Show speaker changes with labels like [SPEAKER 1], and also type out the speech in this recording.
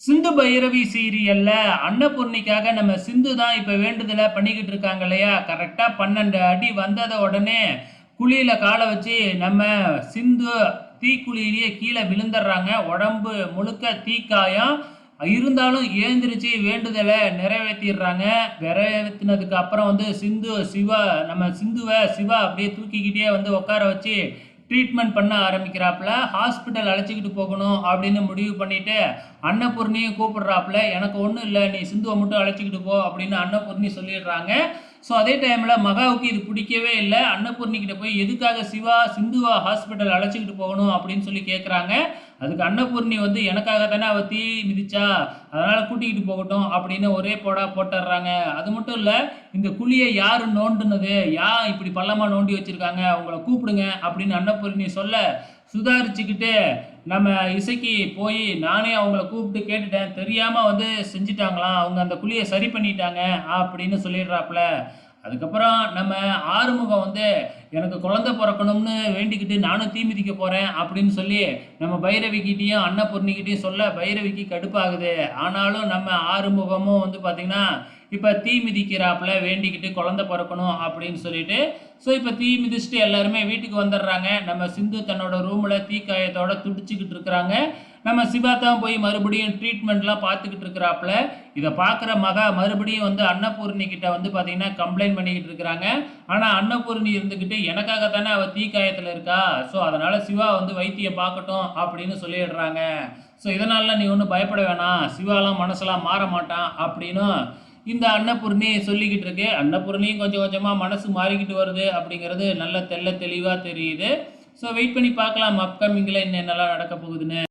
[SPEAKER 1] சிந்து பைரவி சீரியல்ல அன்னபூர்ணிக்காக நம்ம சிந்து தான் இப்ப வேண்டுதல பண்ணிக்கிட்டு இருக்காங்க இல்லையா? கரெக்டா 12 அடி வந்தத உடனே குழியில கால வச்சு நம்ம சிந்து தீக்குழியிலேயே கீழே விழுந்துடுறாங்க. உடம்பு முழுக்க தீக்காயம். இருந்தாலும் எழுந்திருச்சு வேண்டுதல நிறைவேற்றிடுறாங்க. நிறைவேற்றினதுக்கு அப்புறம் வந்து சிந்துவை சிவா அப்படியே தூக்கிக்கிட்டே வந்து உட்கார வச்சு ட்ரீட்மெண்ட் பண்ண ஆரம்பிக்கிறாப்புல. ஹாஸ்பிட்டல் அழைச்சிக்கிட்டு போகணும் அப்படின்னு முடிவு பண்ணிட்டு அன்னபூர்ணியும் கூப்பிடுறாப்புல. எனக்கு ஒன்றும் இல்லை, நீ சிந்துவை மட்டும் அழைச்சிக்கிட்டு போ அப்படின்னு அன்னபூர்ணி சொல்லிடுறாங்க. ஸோ அதே டைமில் மகாவுக்கு இது பிடிக்கவே இல்லை. அன்னபூர்ணிக்கிட்ட போய் எதுக்காக சிந்துவா ஹாஸ்பிட்டல் அழைச்சிக்கிட்டு போகணும் அப்படின்னு சொல்லி கேட்குறாங்க. அதுக்கு அன்னபூர்ணி வந்து எனக்காக தானே அவள் தீ மிதிச்சா, அதனால் கூட்டிக்கிட்டு போகட்டும் அப்படின்னு ஒரே போடா போட்டுடுறாங்க. அது மட்டும் இல்லை, இந்த குழியை யார் நோண்டுனது, இப்படி பள்ளமாக நோண்டி வச்சுருக்காங்க, அவங்கள கூப்பிடுங்க அப்படின்னு அன்னபூர்ணி சொல்ல, சுதாரிச்சுக்கிட்டு நம்ம இசைக்கு போய் நானே அவங்கள கூப்பிட்டு கேட்டுட்டேன், தெரியாமல் வந்து செஞ்சிட்டாங்களாம், அவங்க அந்த குழியை சரி பண்ணிட்டாங்க அப்படின்னு சொல்லிடுறாப்புல. அதுக்கப்புறம் நம்ம ஆறுமுகம் வந்து எனக்கு குழந்தை பிறக்கணும்னு வேண்டிக்கிட்டு நானும் தீ மிதிக்க போகிறேன் அப்படின்னு சொல்லி நம்ம பைரவிக்கிட்டேயும் அன்னபூர்ணிக்கிட்டையும் சொல்ல பைரவிக்கு கடுப்பாகுது. ஆனாலும் நம்ம ஆறுமுகமும் வந்து பார்த்திங்கன்னா இப்போ தீ மிதிக்கிறாப்புல வேண்டிக்கிட்டு குழந்தை பிறக்கணும் அப்படின்னு சொல்லிட்டு. ஸோ இப்போ தீ மிதிச்சுட்டு எல்லாருமே வீட்டுக்கு வந்துடுறாங்க. நம்ம சிந்து தன்னோட ரூமில் தீக்காயத்தோட துடிச்சிக்கிட்டு இருக்கிறாங்க. நம்ம சிவா தான் போய் மறுபடியும் ட்ரீட்மெண்ட்லாம் பார்த்துக்கிட்டு இருக்கிறாப்புல. இதை பார்க்குற மகா மறுபடியும் வந்து அன்னபூர்ணி கிட்ட வந்து பார்த்தீங்கன்னா கம்ப்ளைண்ட் பண்ணிக்கிட்டு இருக்கிறாங்க. ஆனால் அன்னபூர்ணி இருந்துக்கிட்டு எனக்காக தானே அவள் தீக்காயத்தில் இருக்கா, ஸோ அதனால் சிவா வந்து வைத்தியம் பார்க்கட்டும் அப்படின்னு சொல்லிடுறாங்க. ஸோ இதனால நீ ஒன்றும் பயப்பட வேணாம், சிவாலாம் மனசெல்லாம் மாற மாட்டான் அப்படின்னு இந்த அன்னபூர்ணி சொல்லிக்கிட்டு இருக்கு. அன்னபூர்ணியும் கொஞ்சம் கொஞ்சமாக மனசு மாறிக்கிட்டு வருது அப்படிங்கிறது நல்ல தெளிவாக தெரியுது. ஸோ வெயிட் பண்ணி பார்க்கலாம் அப்கமிங்கில் என்னென்னலாம் நடக்க போகுதுன்னு.